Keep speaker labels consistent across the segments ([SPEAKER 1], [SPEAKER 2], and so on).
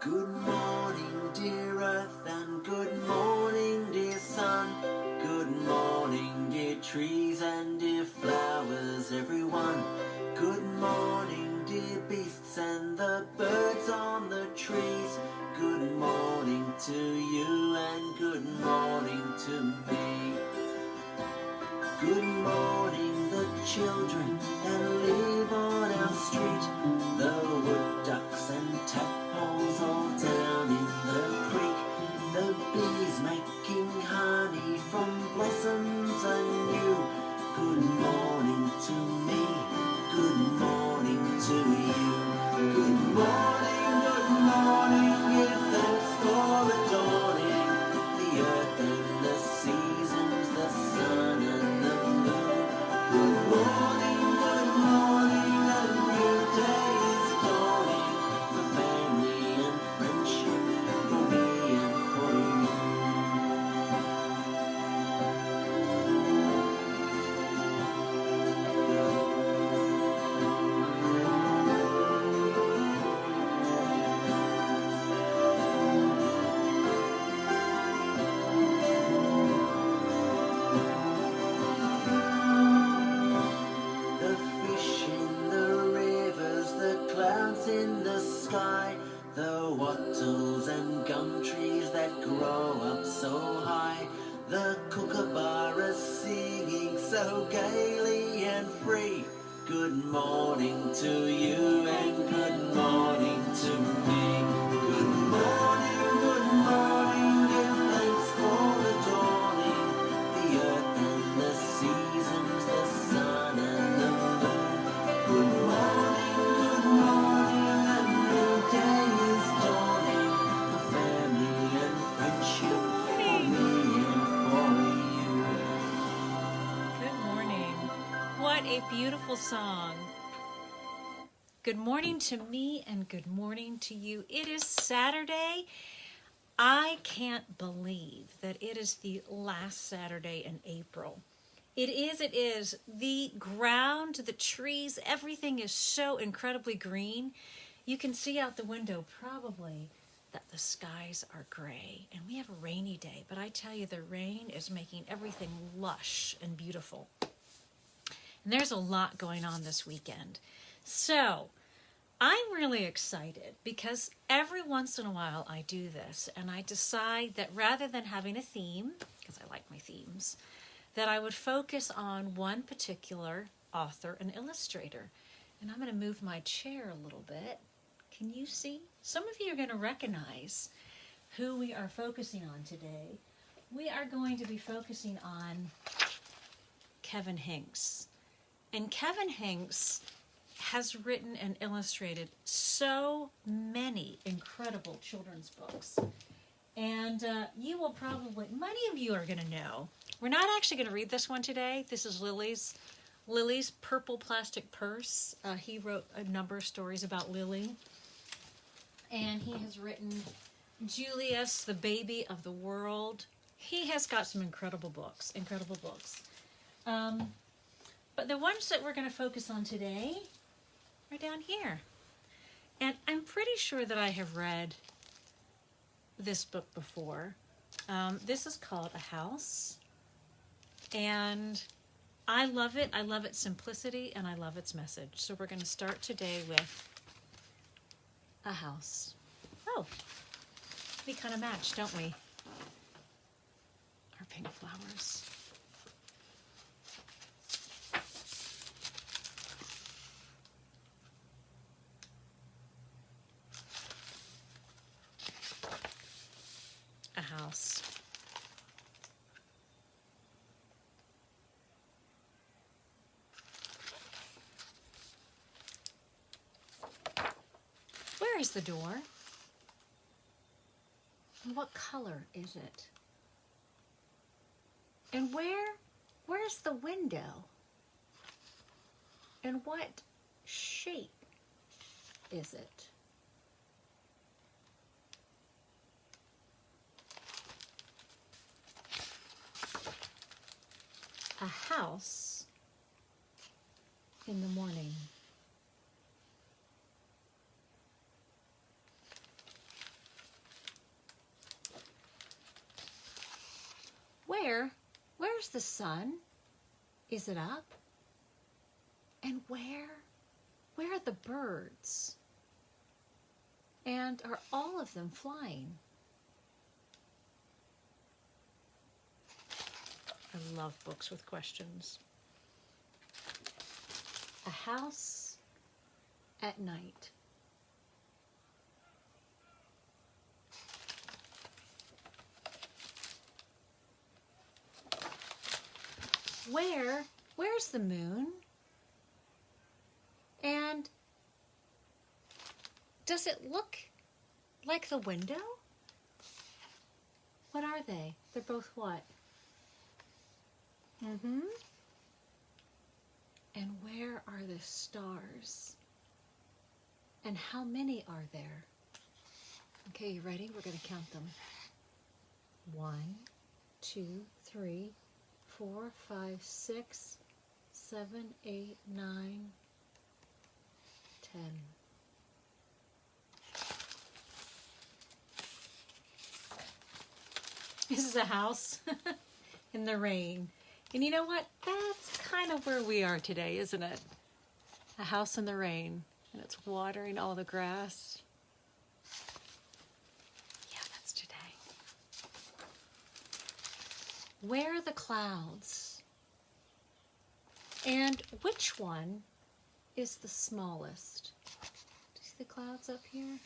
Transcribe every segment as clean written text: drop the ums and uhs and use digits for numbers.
[SPEAKER 1] Good morning, dear earth, and good morning, dear sun. Good morning, dear trees and dear flowers, everyone. Good morning, dear beasts and the birds on the trees. Good morning to you and good morning to me. Good morning, the children that live on our street. The wood ducks and tadpoles all down in the creek. The bees making honey from blossoms anew. Good morning to me, good morning to you. Good morning, give thanks for the dawning. The earth and the seasons, the sun and the moon. Good morning, a new day is dawning. For family and friendship, for me and for you. The fish in the rivers, the clouds in the sky, the wattles and gum trees that grow up so high, the kookaburras singing so gaily and free. Good morning to you and good morning to me. Good morning, give thanks for the dawning. The earth and the seasons, the sun and the moon. Good morning, a new day is dawning. For family and friendship, for me and for you.
[SPEAKER 2] Good morning. What a beautiful song. Good morning to me and good morning to you. It is Saturday. I can't believe that it is the last Saturday in April. It is. The ground, the trees, everything is so incredibly green. You can see out the window probably that the skies are gray and we have a rainy day, but I tell you, the rain is making everything lush and beautiful. And there's a lot going on this weekend. So I'm really excited because every once in a while I do this and I decide that rather than having a theme, because I like my themes, that I would focus on one particular author and illustrator. And I'm going to move my chair a little bit. Can you see? Some of you are going to recognize who we are focusing on today. We are going to be focusing on Kevin Hinks. And Kevin Hinks has written and illustrated so many incredible children's books. And you will probably, many of you are going to know. We're not actually going to read this one today. This is Lily's Purple Plastic Purse. He wrote a number of stories about Lily. And he has written Julius, the Baby of the World. He has got some incredible books. But the ones that we're going to focus on today are down here. And I'm pretty sure that I have read this book before. This is called A House. And I love it. I love its simplicity and I love its message. So we're going to start today with A House. Oh, we kind of match, don't we? Our pink flowers. A house. Where is the door? And what color is it? And where's the window? And what shape is it? A house in the morning. where's the sun? Is it up? And where are the birds? And are all of them flying? I love books with questions. A house at night. Where's the moon? And does it look like the window? What are they? They're both what? And where are the stars? And how many are there? Okay, you ready? We're going to count them. 1, 2, 3, 4, 5, 6, 7, 8, 9, 10. This is a house in the rain. And you know what? That's kind of where we are today, isn't it? A house in the rain. And it's watering all the grass. Yeah, that's today. Where are the clouds? And which one is the smallest? Do you see the clouds up here?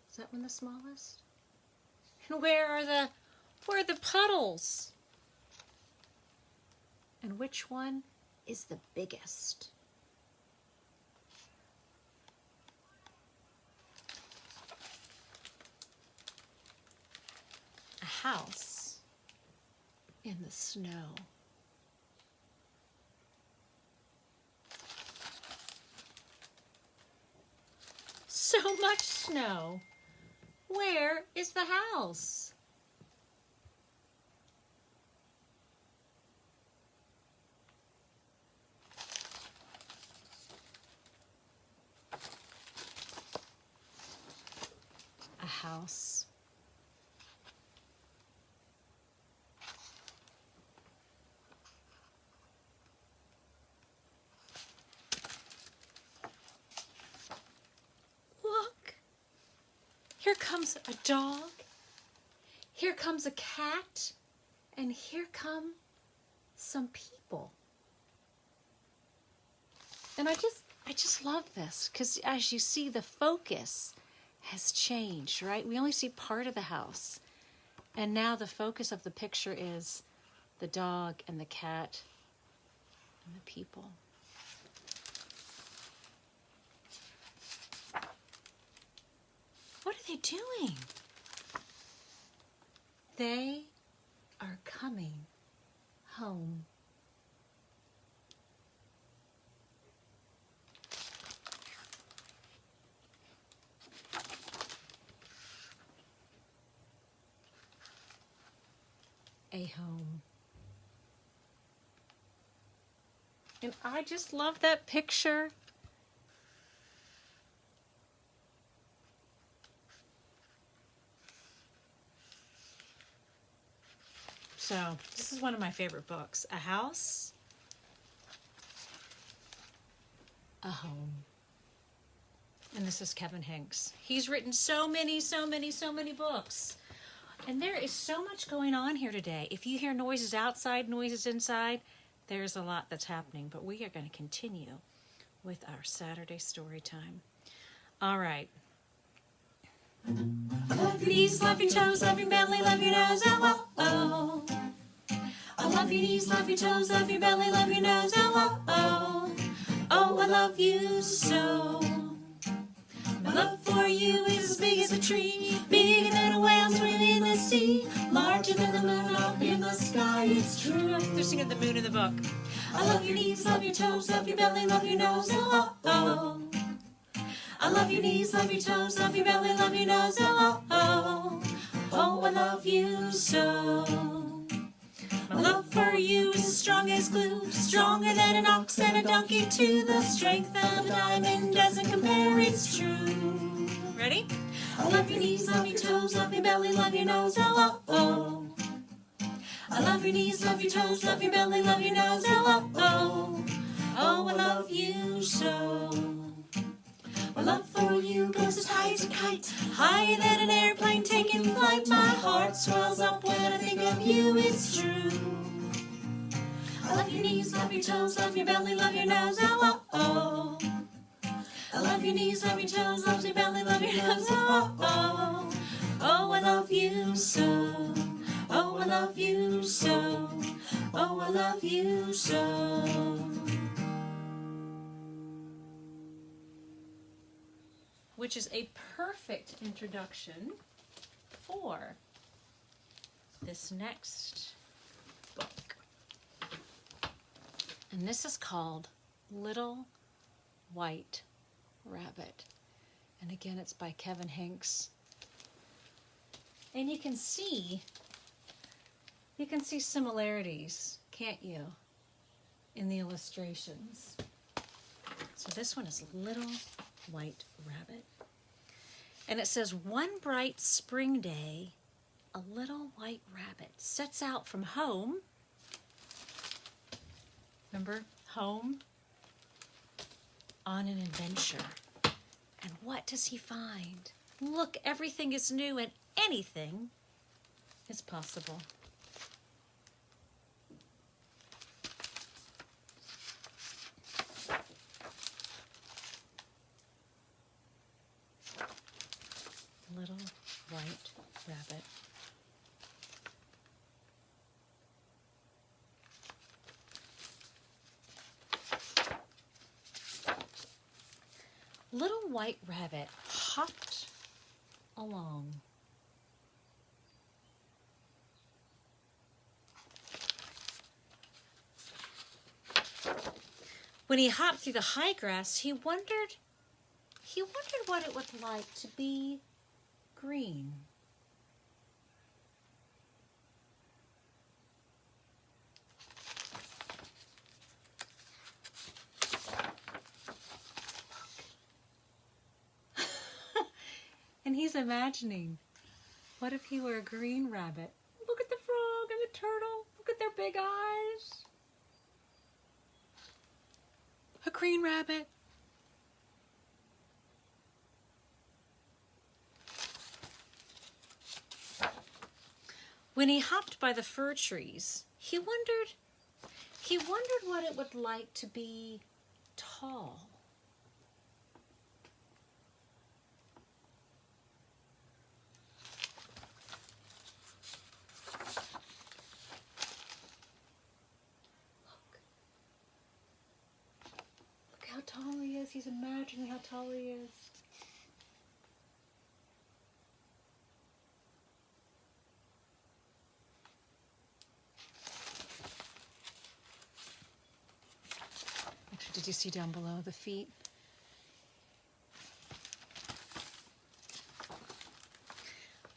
[SPEAKER 2] Is that one the smallest? And where are the puddles? And which one is the biggest? A house in the snow. So much snow. Where is the house? A house. Look. Here comes a dog. Here comes a cat. And here come some people. And I just love this because as you see, the focus has changed, right? We only see part of the house. And now the focus of the picture is the dog and the cat and the people. What are they doing? They are coming home. A home. And I just love that picture. So, this is one of my favorite books. A house, a home. And this is Kevin Hanks. He's written so many books. And there is so much going on here today. If you hear noises outside, noises inside, there's a lot that's happening. But we are going to continue with our Saturday story time. All right. Love your knees, love your toes, love your belly, love your nose, oh, oh, oh. I love your knees, love your toes, love your belly, love your nose, oh, oh, oh. Oh, I love you so. My love for you is as big as a tree, bigger than a whale swimming in the sea, larger than the moon up in the sky, it's true. They're singing the moon in the book. I love your knees, love your toes, love your belly, love your nose, oh, oh, oh. I love your knees, love your toes, love your belly, love your nose, oh, oh, oh. Oh, I love you so. My love for you is as strong as glue, stronger than an ox and a donkey too. The strength of a diamond doesn't compare, it's true. Ready?
[SPEAKER 1] I love your knees, love your toes, love your belly, love your nose, oh, oh, oh. I love your knees, love your toes, love your belly, love your nose, oh, oh, oh. Oh, I love you so. My love for you goes as high as a kite, higher than an airplane taking flight. My heart swells up when I think of you, it's true. I love your knees, love your toes, love your belly, love your nose, oh, oh, oh. I love your knees, love your toes, love your belly, love your nose, oh, oh, oh. Oh, I love you so. Oh, I love you so. Oh, I love you so.
[SPEAKER 2] Which is a perfect introduction for this next book. And this is called Little White Rabbit. And again, it's by Kevin Hinks. And you can see similarities, can't you, in the illustrations. So this one is Little White Rabbit. And it says, one bright spring day, a little white rabbit sets out from home. Remember, home? On an adventure. And what does he find? Look, everything is new and anything is possible. Little White Rabbit. Little White Rabbit hopped along. When he hopped through the high grass, he wondered what it would like to be green. And he's imagining, what if he were a green rabbit? Look at the frog and the turtle. Look at their big eyes. A green rabbit. When he hopped by the fir trees, he wondered what it would like to be tall. Look how tall he is. He's imagining how tall he is. Did you see down below the feet?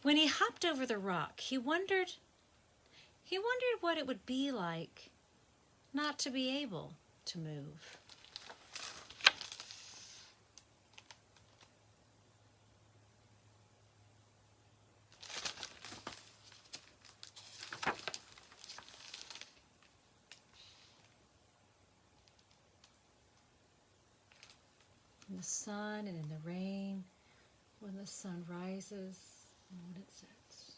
[SPEAKER 2] When he hopped over the rock, he wondered what it would be like not to be able to move. In the sun and in the rain, when the sun rises and when it sets.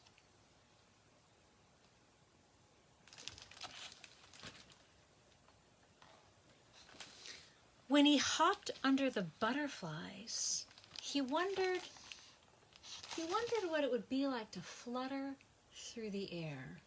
[SPEAKER 2] When he hopped under the butterflies, he wondered what it would be like to flutter through the air.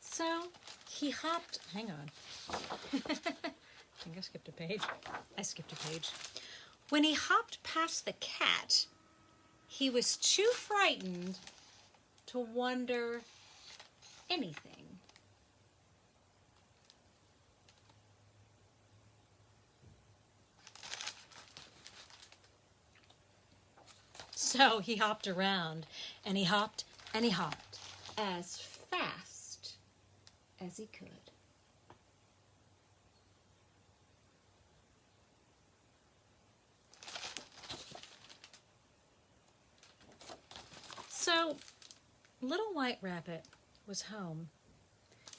[SPEAKER 2] So he hopped, hang on. I think I skipped a page. I skipped a page. When he hopped past the cat, he was too frightened to wonder anything. So he hopped around, and he hopped, and he hopped as fast as he could. So, Little White Rabbit was home.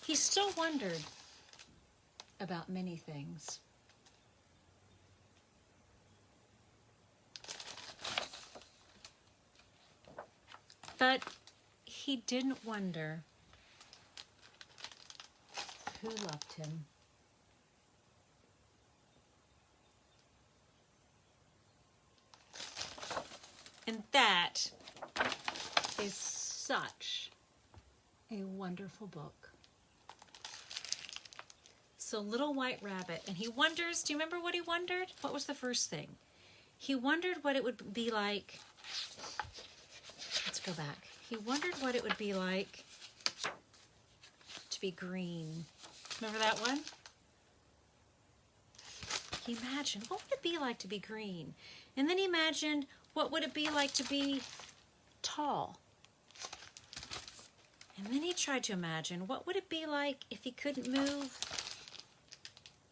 [SPEAKER 2] He still wondered about many things. But he didn't wonder who loved him. And that is such a wonderful book. So Little White Rabbit, and he wonders, do you remember what he wondered? What was the first thing? He wondered what it would be like. Let's go back. He wondered what it would be like to be green. Remember that one? He imagined, what would it be like to be green? And then he imagined, what would it be like to be tall? And then he tried to imagine, what would it be like if he couldn't move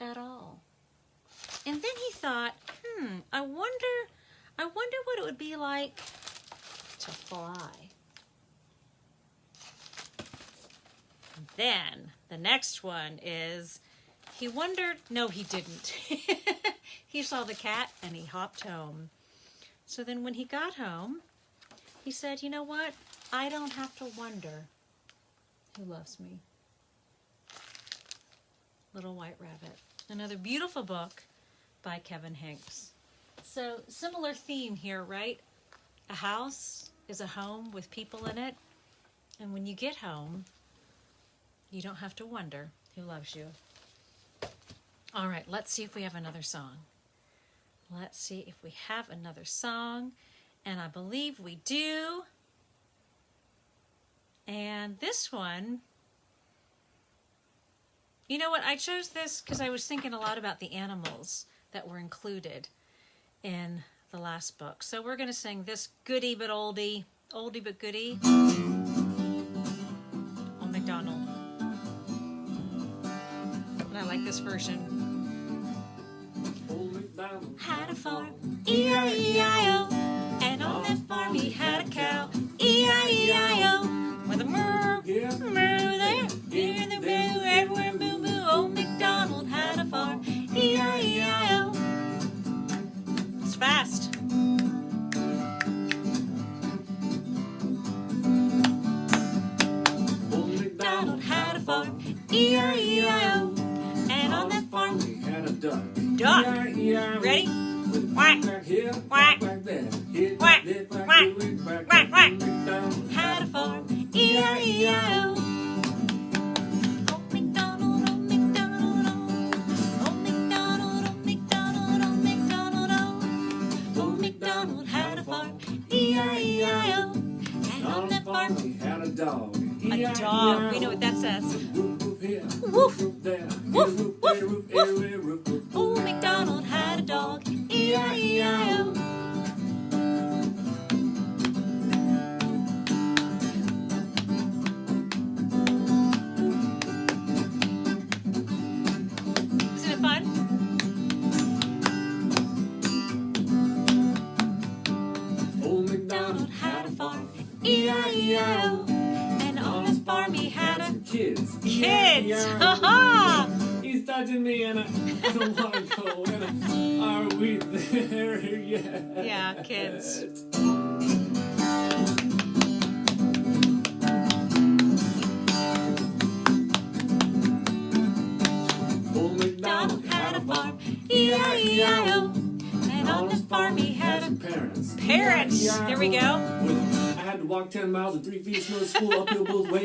[SPEAKER 2] at all? And then he thought, I wonder what it would be like to fly. And then the next one is, he wondered, no he didn't. He saw the cat and he hopped home. So then when he got home, he said, you know what? I don't have to wonder who loves me. Little White Rabbit. Another beautiful book by Kevin Hanks. So similar theme here, right? A house is a home with people in it. And when you get home, you don't have to wonder who loves you. All right, let's see if we have another song. Let's see if we have another song. And I believe we do. And this one, you know what? I chose this because I was thinking a lot about the animals that were included in the last book. So we're going to sing this goodie but oldie but goodie. Old MacDonald. And I like this version. Had a farm, E-I-E-I-O, and on that farm he had a cow, E-I-E-I-O, with a moo, moo there, here and the moo, everywhere moo moo. Old MacDonald had a farm, E-I-E-I-O. It's fast. Old MacDonald had a farm, E-I-E-I-O, and on that farm he had a duck. Duck. Ready? Quack, quack, quack, quack, quack, quack. Had a farm, E-I-E-I-O. Old MacDonald, old MacDonald, old MacDonald, old MacDonald, old MacDonald, old MacDonald had a farm, E-I-E-I-O. And on that farm he had a dog. A dog. We know what that says. Woof, woof, woof, woof. Old MacDonald had a dog, E-I-E-I-O. Isn't it fun? Old MacDonald had a farm, E-I-E-I-O. And on his farm he had a kids. Ha-ha!
[SPEAKER 3] He's touching me and I don't want to go. And are we there yet?
[SPEAKER 2] Yeah, kids.
[SPEAKER 3] Old MacDonald
[SPEAKER 2] had a farm, E-I-E-I-O. And on his farm he had a
[SPEAKER 3] parents.
[SPEAKER 2] Parents. There we go.
[SPEAKER 3] I had to walk 10 miles and 3 feet of snow to school uphill both ways.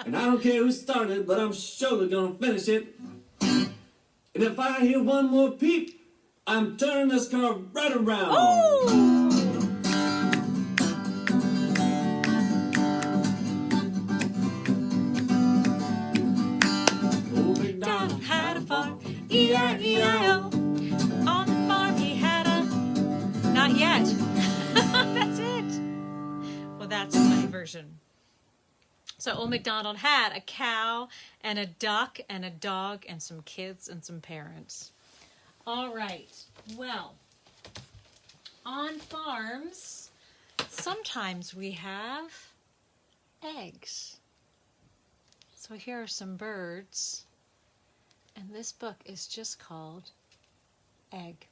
[SPEAKER 3] And I don't care who started, but I'm surely gonna finish it. And if I hear one more peep, I'm turning this car right around.
[SPEAKER 2] Ooh.
[SPEAKER 3] Old MacDonald
[SPEAKER 2] Had a farm, E-I-E-I-O. On the farm he had a, not yet. version. So Old MacDonald had a cow and a duck and a dog and some kids and some parents. All right. Well, on farms, sometimes we have eggs. So here are some birds. And this book is just called Egg.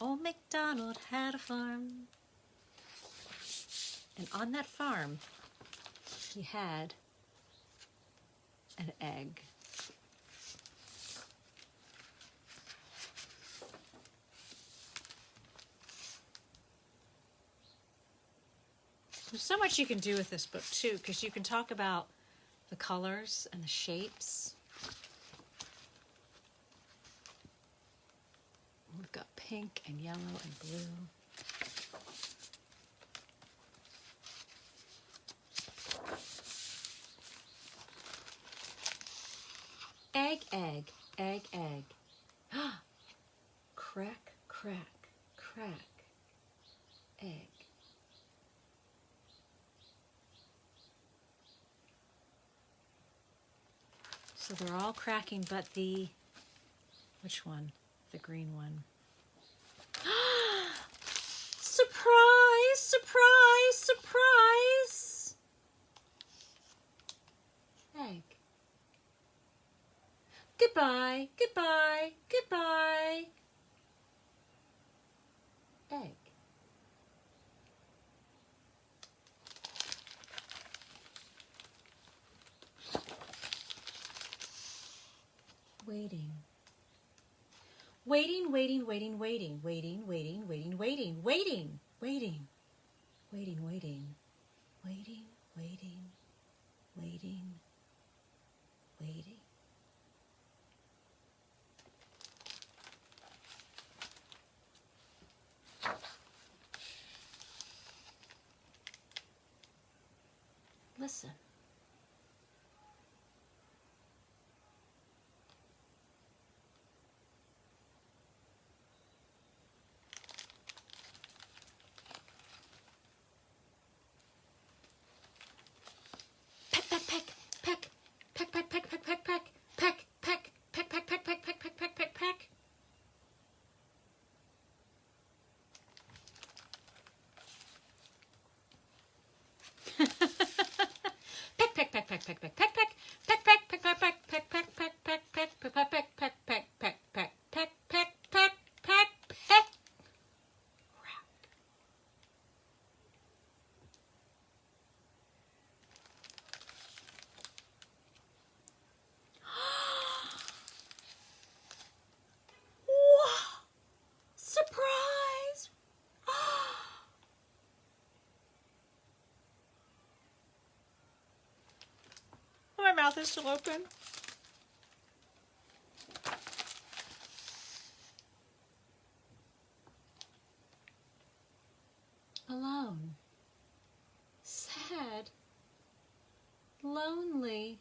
[SPEAKER 2] Old MacDonald had a farm. And on that farm, he had an egg. There's so much you can do with this book too, because you can talk about the colors and the shapes. We've got pink and yellow and blue. Egg, egg, egg, egg. Crack, crack, crack, egg. So they're all cracking, but which one? The green one. Surprise, surprise, surprise. Egg. Goodbye, goodbye, goodbye. Egg. Waiting. Waiting, waiting, waiting, waiting, waiting, waiting, waiting, waiting, waiting, waiting, waiting, waiting, waiting, waiting, waiting, waiting. Listen. Surprise! My mouth is still open. Alone. Sad. Lonely.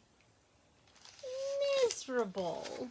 [SPEAKER 2] Miserable.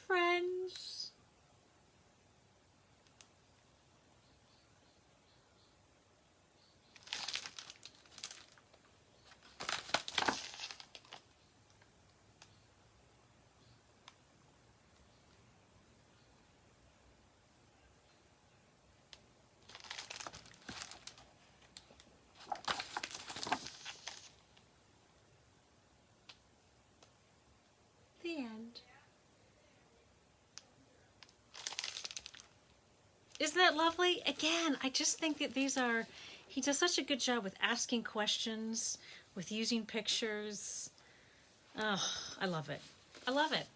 [SPEAKER 2] Friends. The end. Isn't that lovely? Again, I just think that he does such a good job with asking questions, with using pictures. Oh, I love it. I love it.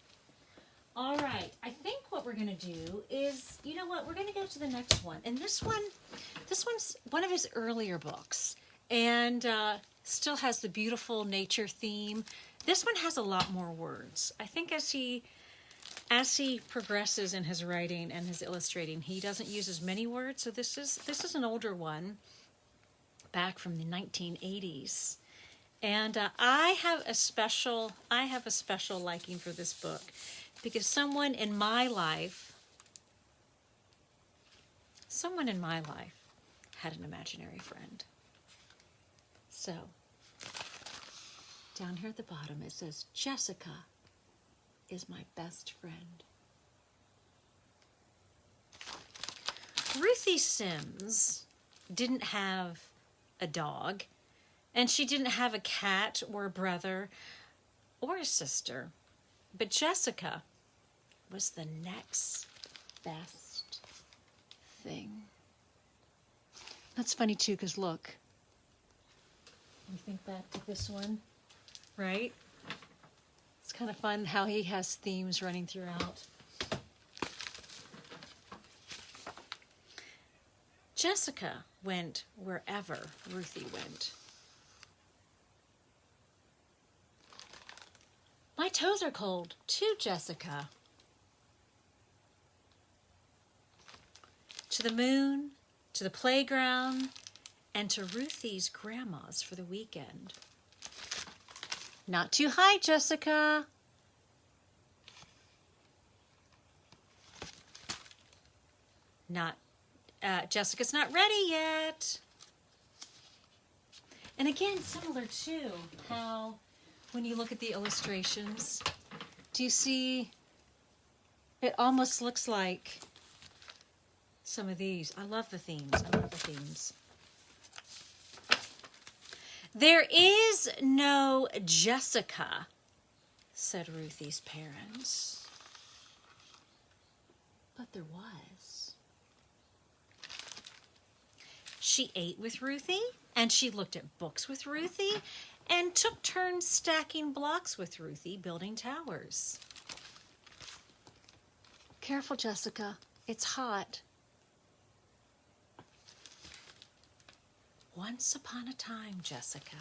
[SPEAKER 2] All right, I think what we're going to do is, you know what, we're going to go to the next one. And this one's one of his earlier books, and still has the beautiful nature theme. This one has a lot more words. I think as he progresses in his writing and his illustrating, he doesn't use as many words. So this is an older one, back from the 1980s. And I have a special liking for this book because someone in my life had an imaginary friend. So down here at the bottom it says, Jessica is my best friend. Ruthie Sims didn't have a dog, and she didn't have a cat or a brother or a sister. But Jessica was the next best thing. That's funny too, because look. You think back to this one, right? It's kind of fun how he has themes running throughout. Jessica went wherever Ruthie went. My toes are cold too, Jessica. To the moon, to the playground, and to Ruthie's grandma's for the weekend. Not too high, Jessica. Jessica's not ready yet. And again, similar to how when you look at the illustrations, do you see it almost looks like some of these. I love the themes. There is no Jessica, said Ruthie's parents. But there was. She ate with Ruthie, and she looked at books with Ruthie, and took turns stacking blocks with Ruthie, building towers. Careful, Jessica. It's hot. Once upon a time, Jessica.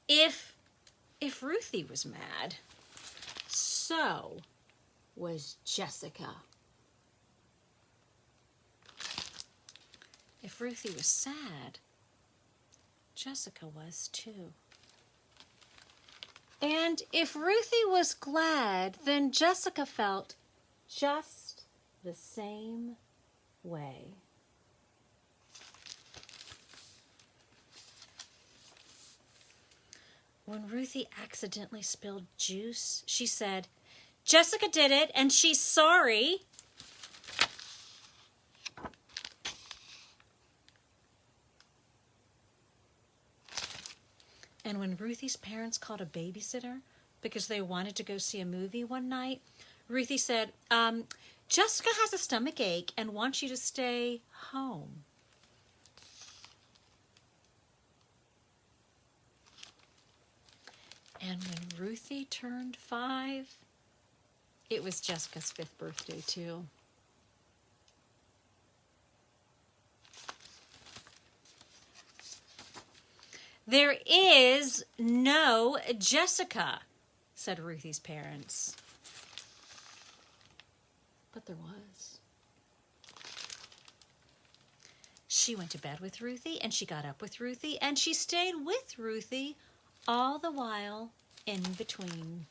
[SPEAKER 2] If Ruthie was mad, so was Jessica. If Ruthie was sad, Jessica was too. And if Ruthie was glad, then Jessica felt just the same way. When Ruthie accidentally spilled juice, she said, Jessica did it, and she's sorry. And when Ruthie's parents called a babysitter because they wanted to go see a movie one night, Ruthie said, Jessica has a stomach ache and wants you to stay home. And when Ruthie turned 5, it was Jessica's 5th birthday too. There is no Jessica, said Ruthie's parents. But there was. She went to bed with Ruthie, and she got up with Ruthie, and she stayed with Ruthie all the while in between.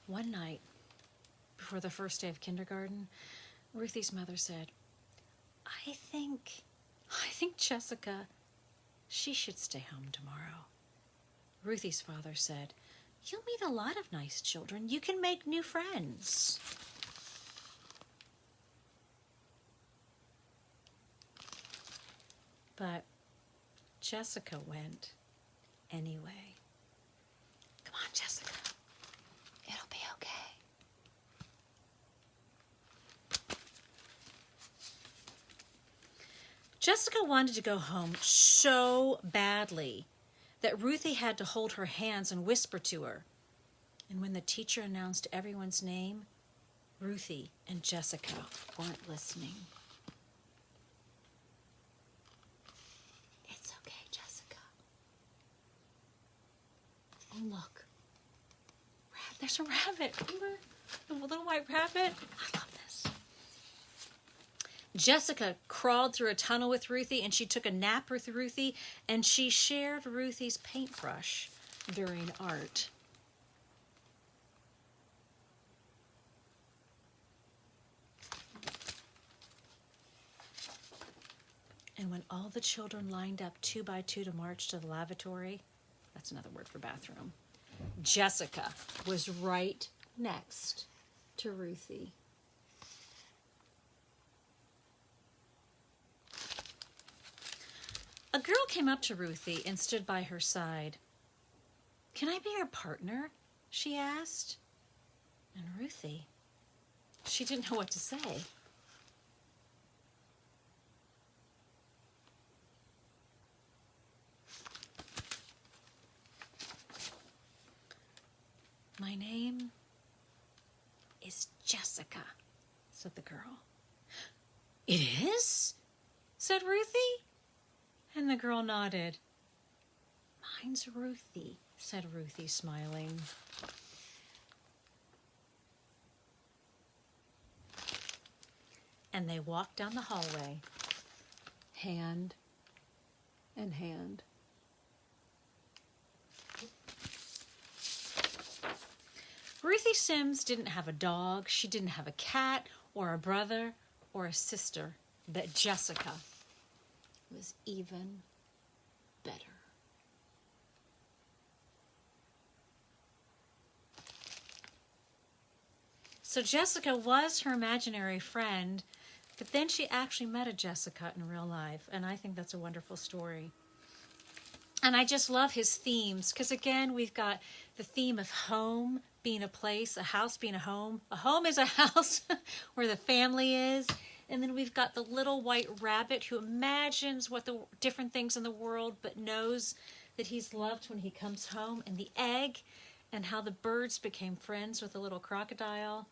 [SPEAKER 2] One night, before the first day of kindergarten, Ruthie's mother said, I think Jessica, she should stay home tomorrow. Ruthie's father said, you'll meet a lot of nice children. You can make new friends. But Jessica went anyway. Come on, Jessica. It'll be okay. Jessica wanted to go home so badly that Ruthie had to hold her hands and whisper to her. And when the teacher announced everyone's name, Ruthie and Jessica weren't listening. It's okay, Jessica. Oh, look. There's a rabbit. Remember the little white rabbit? I love this. Jessica crawled through a tunnel with Ruthie, and she took a nap with Ruthie, and she shared Ruthie's paintbrush during art. And when all the children lined up 2 by 2 to march to the lavatory, that's another word for bathroom, Jessica was right next to Ruthie. A girl came up to Ruthie and stood by her side. "Can I be your partner?" she asked. And Ruthie, she didn't know what to say. "My name is Jessica," said the girl. "It is?" said Ruthie. And the girl nodded. "Mine's Ruthie," said Ruthie, smiling. And they walked down the hallway, hand in hand. Ruthie Sims didn't have a dog, she didn't have a cat, or a brother, or a sister, but Jessica was even better. So Jessica was her imaginary friend, but then she actually met a Jessica in real life, and I think that's a wonderful story. And I just love his themes, because again, we've got the theme of home being a place, a house being a home. A home is a house where the family is. And then we've got the little white rabbit who imagines what the different things in the world, but knows that he's loved when he comes home. And the egg, and how the birds became friends with the little crocodile.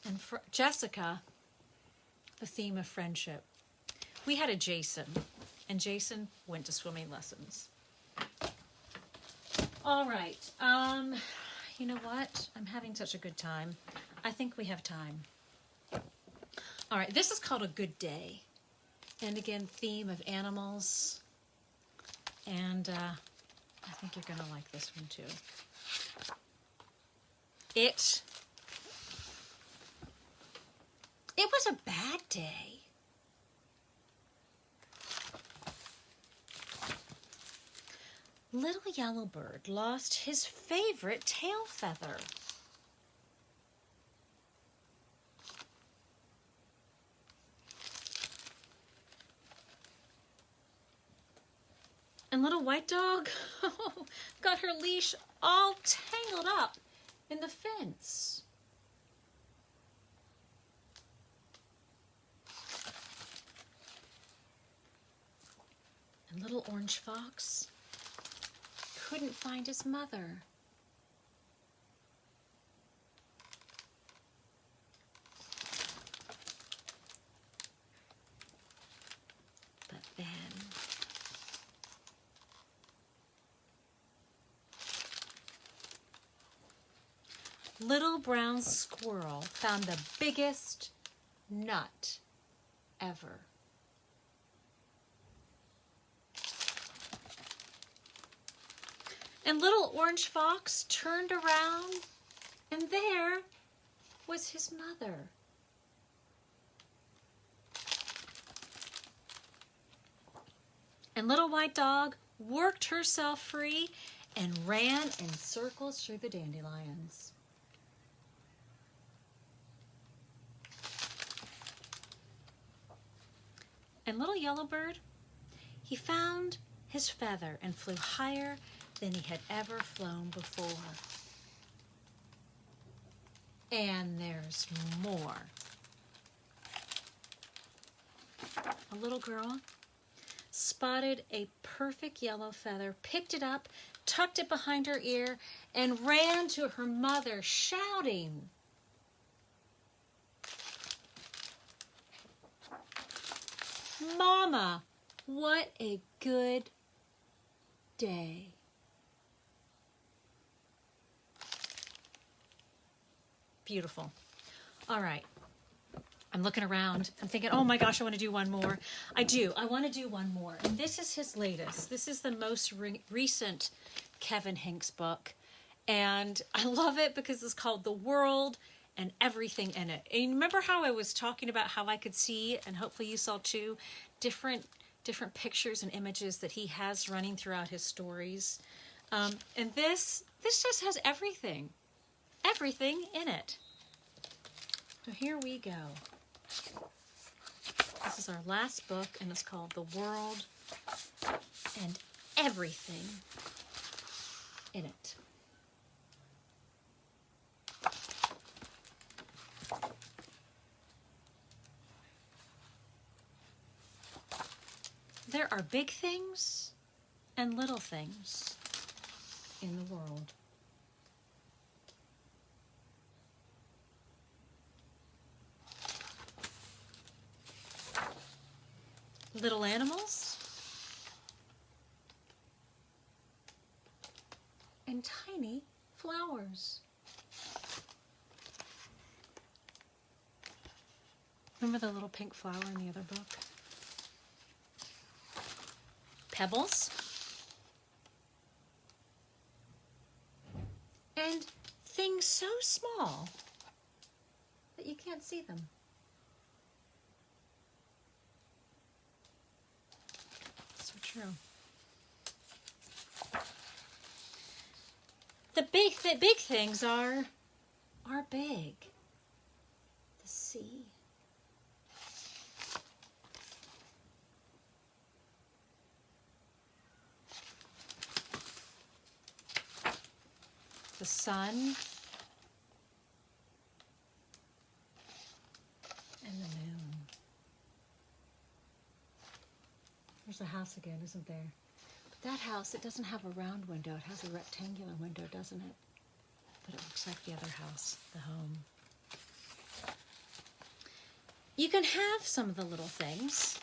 [SPEAKER 2] And for Jessica, the theme of friendship. We had a Jason, and Jason went to swimming lessons. All right. You know what? I'm having such a good time. I think we have time. All right. This is called A Good Day. And again, theme of animals. And I think you're going to like this one too. It was a bad day. Little Yellowbird lost his favorite tail feather. And Little White Dog got her leash all tangled up in the fence. And Little Orange Fox couldn't find his mother. But then Little Brown Squirrel found the biggest nut ever. And Little Orange Fox turned around, and there was his mother. And Little White Dog worked herself free and ran in circles through the dandelions. And Little Yellowbird, he found his feather and flew higher than he had ever flown before. And there's more. A little girl spotted a perfect yellow feather, picked it up, tucked it behind her ear, and ran to her mother, shouting, "Mama, what a good day." Beautiful. All right. I'm looking around. I'm thinking, oh my gosh, I want to do one more. I do. I want to do one more. And this is his latest. This is the most recent Kevin Hincks book. And I love it because it's called The World and Everything in It. And remember how I was talking about how I could see, and hopefully you saw too, different pictures and images that he has running throughout his stories. And this just has everything in it. So here we go. This is our last book, and it's called The World and Everything in It. There are big things and little things in the world. Little animals and tiny flowers. Remember the little pink flower in the other book? Pebbles and things so small that you can't see them. True. The big things are big. The sea. The sun. And the moon. There's a house again, isn't there? But that house, it doesn't have a round window. It has a rectangular window, doesn't it? But it looks like the other house, the home. You can have some of the little things.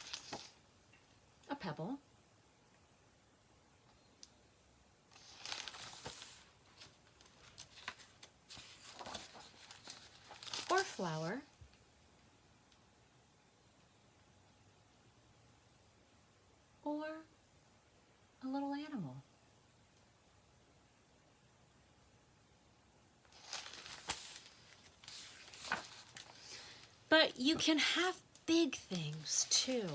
[SPEAKER 2] A pebble. Or a flower. Or a little animal. But you can have big things too.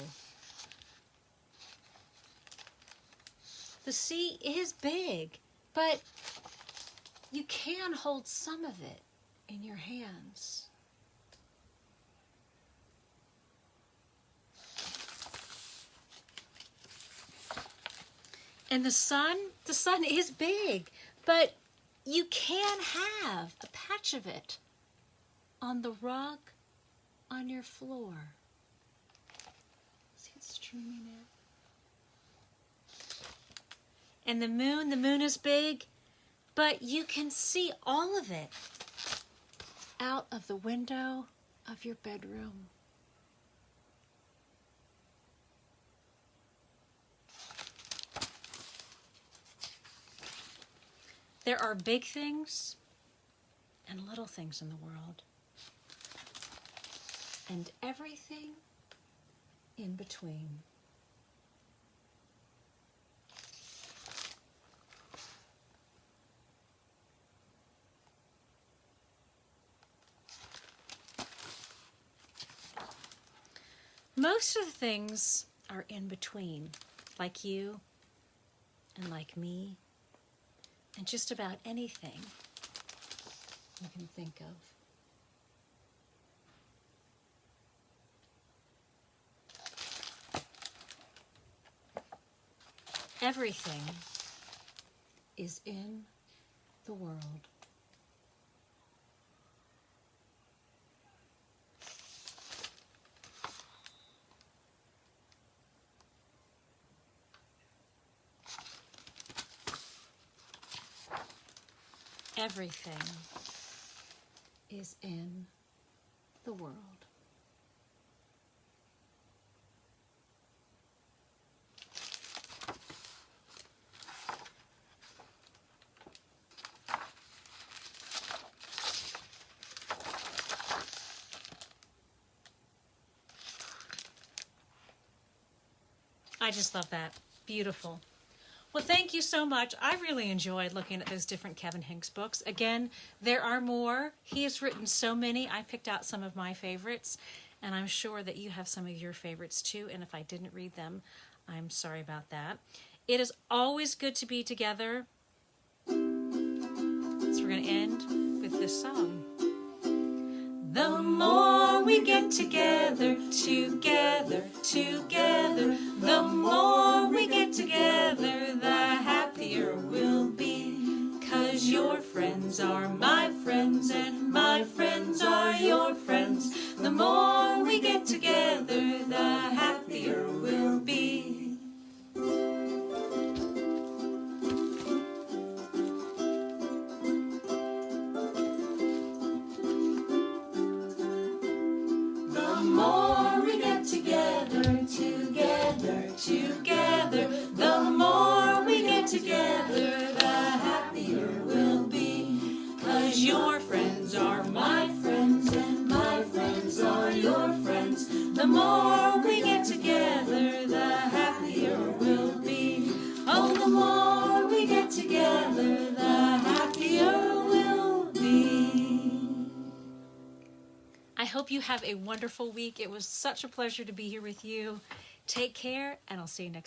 [SPEAKER 2] The sea is big, but you can hold some of it in your hands. And the sun is big, but you can have a patch of it on the rug on your floor. See, it's streaming in. And the moon is big, but you can see all of it out of the window of your bedroom. There are big things and little things in the world, and everything in between. Most of the things are in between, like you and like me, and just about anything you can think of. Everything is in the world. Everything is in the world. I just love that. Beautiful. Well, thank you so much. I really enjoyed looking at those different Kevin Hincks books. Again, there are more. He has written so many. I picked out some of my favorites, and I'm sure that you have some of your favorites too. And if I didn't read them, I'm sorry about that. It is always good to be together. So we're going to end with this song. The more we get together, together, together, the more we get together, the happier we'll be. 'Cause your friends are my friends and my friends are your friends. The more we get together, the happier we'll be. The more we get together, together, together, the more we get together, the happier we'll be. 'Cause your friends are my friends and my friends are your friends. The more we get together, the happier we'll be. Oh, the more we get together, the happier we'll be. I hope you have a wonderful week. It was such a pleasure to be here with you. Take care, and I'll see you next time.